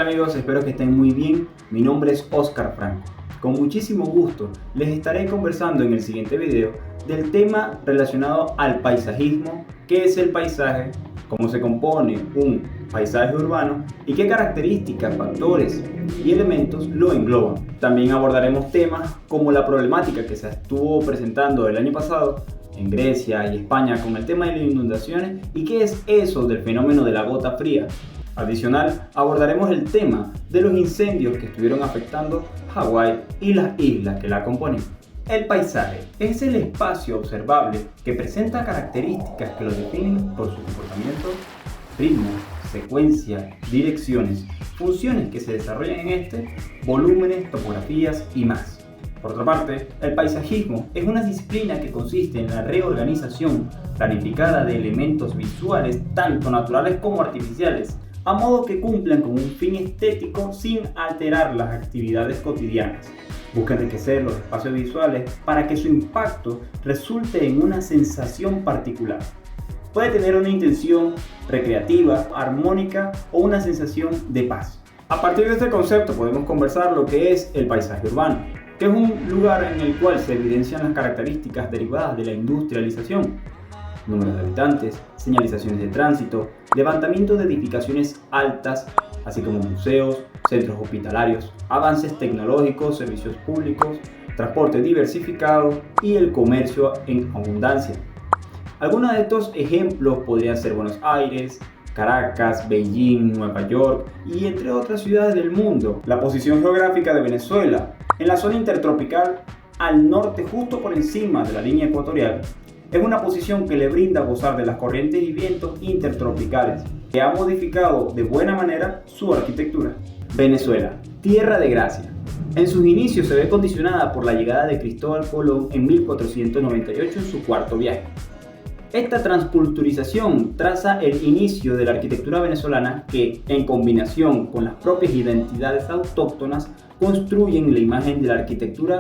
amigos? Espero que estén muy bien. Mi nombre es Oscar Franco. Con muchísimo gusto les estaré conversando en el siguiente video del tema relacionado al paisajismo, qué es el paisaje, cómo se compone un paisaje urbano y qué características, factores y elementos lo engloban. También abordaremos temas como la problemática que se estuvo presentando el año pasado en Grecia y España con el tema de las inundaciones y qué es eso del fenómeno de la gota fría. Adicional, abordaremos el tema de los incendios que estuvieron afectando Hawái y las islas que la componen. El paisaje es el espacio observable que presenta características que lo definen por su comportamiento, ritmo, secuencia, direcciones, funciones que se desarrollan en este, volúmenes, topografías y más. Por otra parte, el paisajismo es una disciplina que consiste en la reorganización planificada de elementos visuales, tanto naturales como artificiales, a modo que cumplan con un fin estético sin alterar las actividades cotidianas. Busca enriquecer los espacios visuales para que su impacto resulte en una sensación particular. Puede tener una intención recreativa, armónica o una sensación de paz. A partir de este concepto podemos conversar lo que es el paisaje urbano, que es un lugar en el cual se evidencian las características derivadas de la industrialización, números de habitantes, señalizaciones de tránsito, levantamiento de edificaciones altas, así como museos, centros hospitalarios, avances tecnológicos, servicios públicos, transporte diversificado y el comercio en abundancia. Algunos de estos ejemplos podrían ser Buenos Aires, Caracas, Beijing, Nueva York y entre otras ciudades del mundo. La posición geográfica de Venezuela, en la zona intertropical al norte justo por encima de la línea ecuatorial, es una posición que le brinda gozar de las corrientes y vientos intertropicales, que ha modificado de buena manera su arquitectura. Venezuela, tierra de gracia. En sus inicios se ve condicionada por la llegada de Cristóbal Colón en 1498 en su cuarto viaje. Esta transculturización traza el inicio de la arquitectura venezolana que, en combinación con las propias identidades autóctonas, construyen la imagen de la arquitectura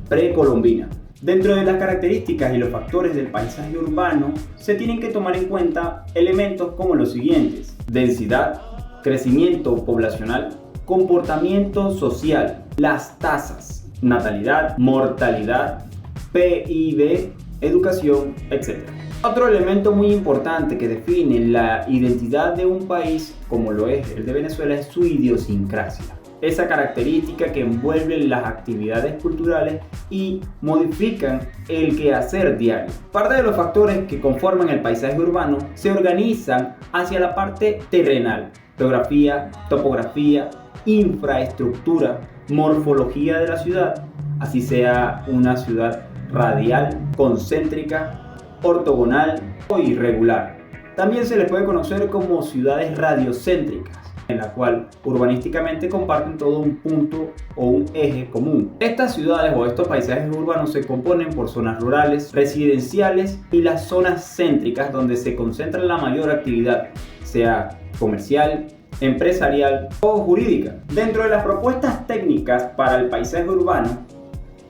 precolombina. Dentro de las características y los factores del paisaje urbano, se tienen que tomar en cuenta elementos como los siguientes: densidad, crecimiento poblacional, comportamiento social, las tasas, natalidad, mortalidad, PIB, educación, etc. Otro elemento muy importante que define la identidad de un país, como lo es el de Venezuela, es su idiosincrasia. Esa característica que envuelve las actividades culturales y modifican el quehacer diario. Parte de los factores que conforman el paisaje urbano se organizan hacia la parte terrenal: geografía, topografía, infraestructura, morfología de la ciudad, así sea una ciudad radial, concéntrica, ortogonal o irregular. También se les puede conocer como ciudades radiocéntricas, en la cual urbanísticamente comparten todo un punto o un eje común. Estas ciudades o estos paisajes urbanos se componen por zonas rurales, residenciales y las zonas céntricas donde se concentra la mayor actividad, sea comercial, empresarial o jurídica. Dentro de las propuestas técnicas para el paisaje urbano,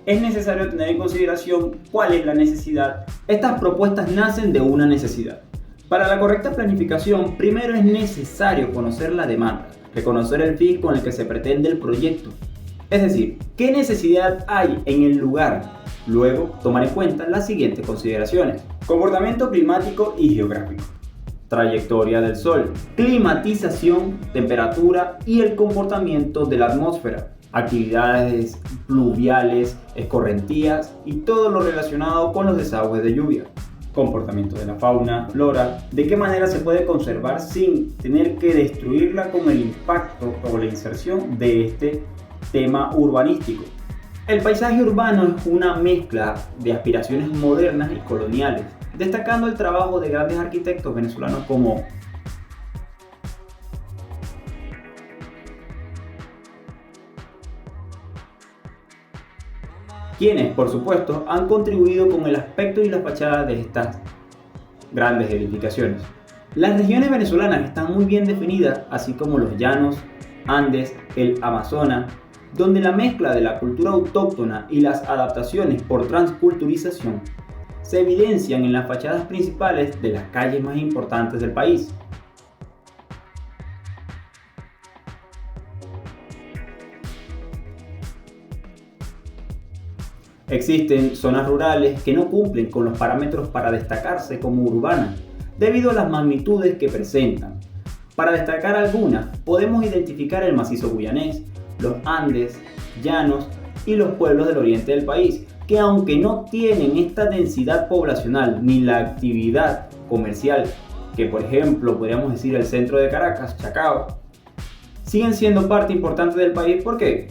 es necesario tener en consideración cuál es la necesidad. Estas propuestas nacen de una necesidad. Para la correcta planificación, primero es necesario conocer la demanda, reconocer el fin con el que se pretende el proyecto. Es decir, qué necesidad hay en el lugar. Luego, tomar en cuenta las siguientes consideraciones: comportamiento climático y geográfico, trayectoria del sol, climatización, temperatura y el comportamiento de la atmósfera, actividades pluviales, escorrentías y todo lo relacionado con los desagües de lluvia, comportamiento de la fauna, flora, de qué manera se puede conservar sin tener que destruirla con el impacto o la inserción de este tema urbanístico. El paisaje urbano es una mezcla de aspiraciones modernas y coloniales, destacando el trabajo de grandes arquitectos venezolanos como quienes, por supuesto, han contribuido con el aspecto y la fachada de estas grandes edificaciones. Las regiones venezolanas están muy bien definidas, así como los llanos, Andes, el Amazonas, donde la mezcla de la cultura autóctona y las adaptaciones por transculturización se evidencian en las fachadas principales de las calles más importantes del país. Existen zonas rurales que no cumplen con los parámetros para destacarse como urbanas, debido a las magnitudes que presentan. Para destacar algunas, podemos identificar el macizo guyanés, los Andes, llanos y los pueblos del oriente del país, que aunque no tienen esta densidad poblacional ni la actividad comercial que, por ejemplo, podríamos decir el centro de Caracas, Chacao, siguen siendo parte importante del país porque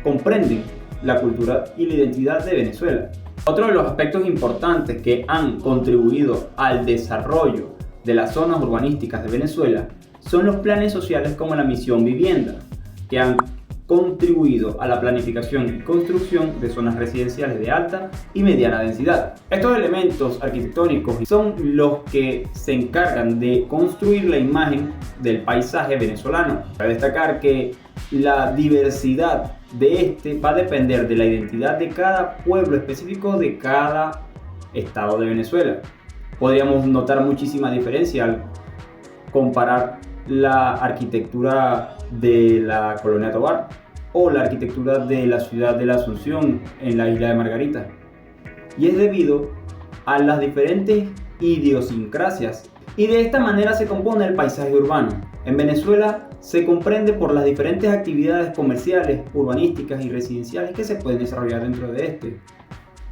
comprenden la cultura y la identidad de Venezuela. Otro de los aspectos importantes que han contribuido al desarrollo de las zonas urbanísticas de Venezuela son los planes sociales como la Misión Vivienda, que han contribuido a la planificación y construcción de zonas residenciales de alta y mediana densidad. Estos elementos arquitectónicos son los que se encargan de construir la imagen del paisaje venezolano. Cabe destacar que la diversidad de este va a depender de la identidad de cada pueblo específico de cada estado de Venezuela. Podríamos notar muchísima diferencia al comparar la arquitectura de la Colonia Tovar o la arquitectura de la ciudad de la Asunción en la isla de Margarita. Y es debido a las diferentes idiosincrasias. Y de esta manera se compone el paisaje urbano. En Venezuela se comprende por las diferentes actividades comerciales, urbanísticas y residenciales que se pueden desarrollar dentro de este.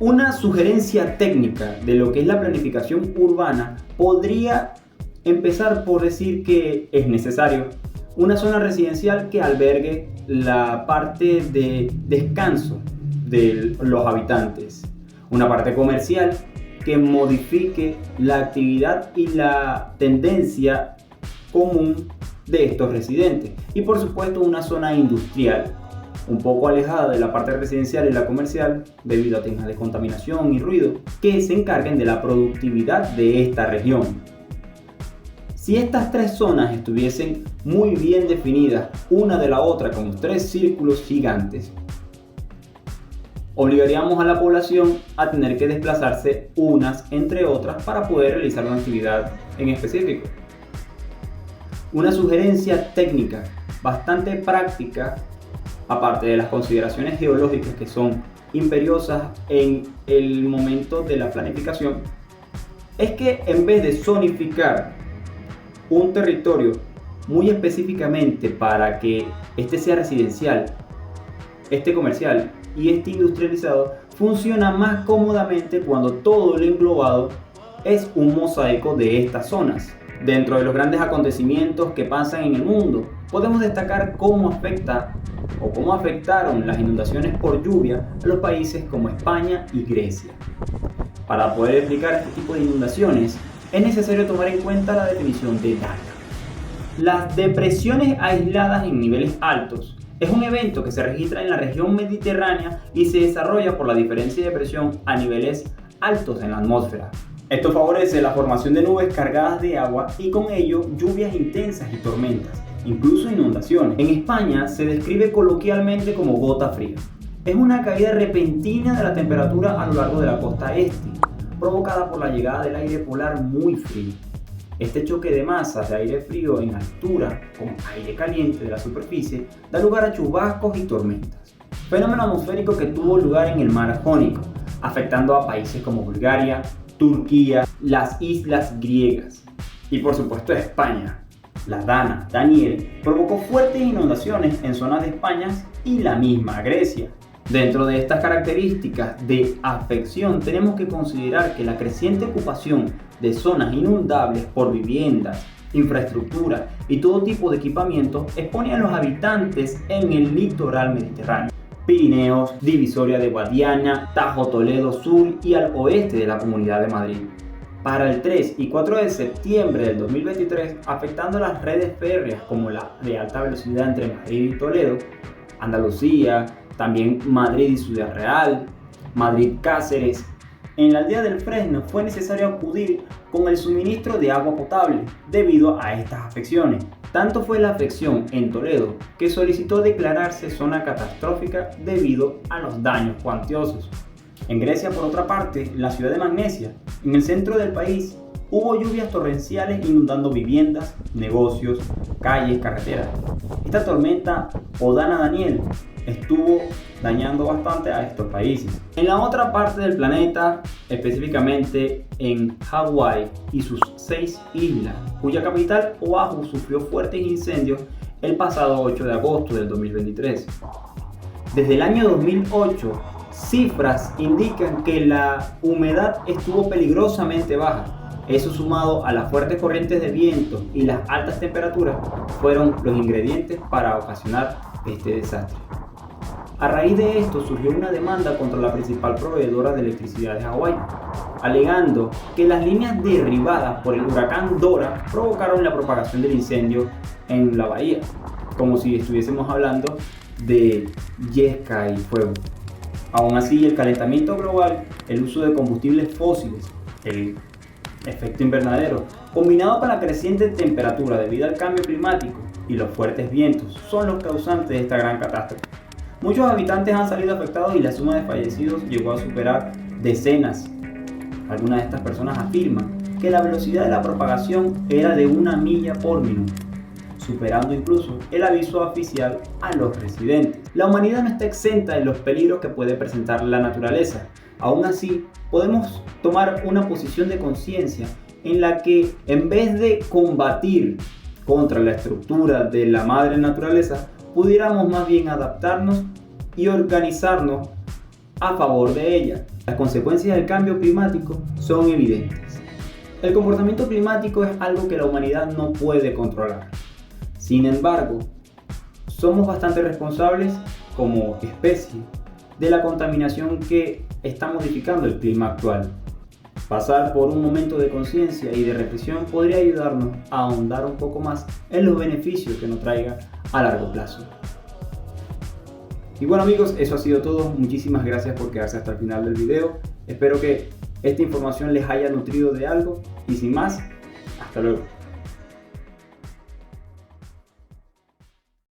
Una sugerencia técnica de lo que es la planificación urbana podría empezar por decir que es necesario una zona residencial que albergue la parte de descanso de los habitantes, una parte comercial que modifique la actividad y la tendencia común de estos residentes, y por supuesto una zona industrial un poco alejada de la parte residencial y la comercial debido a temas de contaminación y ruido que se encarguen de la productividad de esta región. Si estas tres zonas estuviesen muy bien definidas una de la otra con tres círculos gigantes, obligaríamos a la población a tener que desplazarse unas entre otras para poder realizar una actividad en específico. Una sugerencia técnica bastante práctica, aparte de las consideraciones geológicas que son imperiosas en el momento de la planificación, es que en vez de zonificar un territorio muy específicamente para que este sea residencial, este comercial y este industrializado, funciona más cómodamente cuando todo el englobado es un mosaico de estas zonas. Dentro de los grandes acontecimientos que pasan en el mundo, podemos destacar cómo afectaron las inundaciones por lluvia a los países como España y Grecia. Para poder explicar este tipo de inundaciones, es necesario tomar en cuenta la definición de DACA. Las depresiones aisladas en niveles altos es un evento que se registra en la región mediterránea y se desarrolla por la diferencia de presión a niveles altos en la atmósfera. Esto favorece la formación de nubes cargadas de agua y con ello lluvias intensas y tormentas, incluso inundaciones. En España se describe coloquialmente como gota fría. Es una caída repentina de la temperatura a lo largo de la costa este, provocada por la llegada del aire polar muy frío. Este choque de masas de aire frío en altura con aire caliente de la superficie da lugar a chubascos y tormentas. Fenómeno atmosférico que tuvo lugar en el mar Jónico, afectando a países como Bulgaria, Turquía, las islas griegas y por supuesto España. La Dana Daniel provocó fuertes inundaciones en zonas de España y la misma Grecia. Dentro de estas características de afección tenemos que considerar que la creciente ocupación de zonas inundables por viviendas, infraestructura y todo tipo de equipamiento expone a los habitantes en el litoral mediterráneo, Pirineos, Divisoria de Guadiana, Tajo Toledo Sur y al oeste de la Comunidad de Madrid. Para el 3 y 4 de septiembre del 2023, afectando las redes férreas como la de alta velocidad entre Madrid y Toledo, Andalucía, también Madrid y Ciudad Real, Madrid-Cáceres. En la aldea del Fresno fue necesario acudir con el suministro de agua potable debido a estas afecciones. Tanto fue la afección en Toledo que solicitó declararse zona catastrófica debido a los daños cuantiosos. En Grecia, por otra parte, en la ciudad de Magnesia, en el centro del país, hubo lluvias torrenciales inundando viviendas, negocios, calles, carreteras. Esta tormenta, o Dana Daniel, estuvo dañando bastante a estos países. En la otra parte del planeta, específicamente en Hawái y sus 6 islas, cuya capital Oahu sufrió fuertes incendios el pasado 8 de agosto del 2023. Desde el año 2008, cifras indican que la humedad estuvo peligrosamente baja. Eso, sumado a las fuertes corrientes de viento y las altas temperaturas, fueron los ingredientes para ocasionar este desastre. A raíz de esto surgió una demanda contra la principal proveedora de electricidad de Hawái, alegando que las líneas derribadas por el huracán Dora provocaron la propagación del incendio en la bahía, como si estuviésemos hablando de yesca y fuego. Aún así, el calentamiento global, el uso de combustibles fósiles, el efecto invernadero, combinado con la creciente temperatura debido al cambio climático y los fuertes vientos, son los causantes de esta gran catástrofe. Muchos habitantes han salido afectados y la suma de fallecidos llegó a superar decenas. Algunas de estas personas afirman que la velocidad de la propagación era de 1 milla por minuto, superando incluso el aviso oficial a los residentes. La humanidad no está exenta de los peligros que puede presentar la naturaleza. Aún así, podemos tomar una posición de conciencia en la que, en vez de combatir contra la estructura de la madre naturaleza, pudiéramos más bien adaptarnos y organizarnos a favor de ella. Las consecuencias del cambio climático son evidentes. El comportamiento climático es algo que la humanidad no puede controlar. Sin embargo, somos bastante responsables como especie de la contaminación que está modificando el clima actual. Pasar por un momento de conciencia y de reflexión podría ayudarnos a ahondar un poco más en los beneficios que nos traiga a largo plazo. Y bueno amigos, eso ha sido todo. Muchísimas gracias por quedarse hasta el final del video. Espero que esta información les haya nutrido de algo y sin más, hasta luego.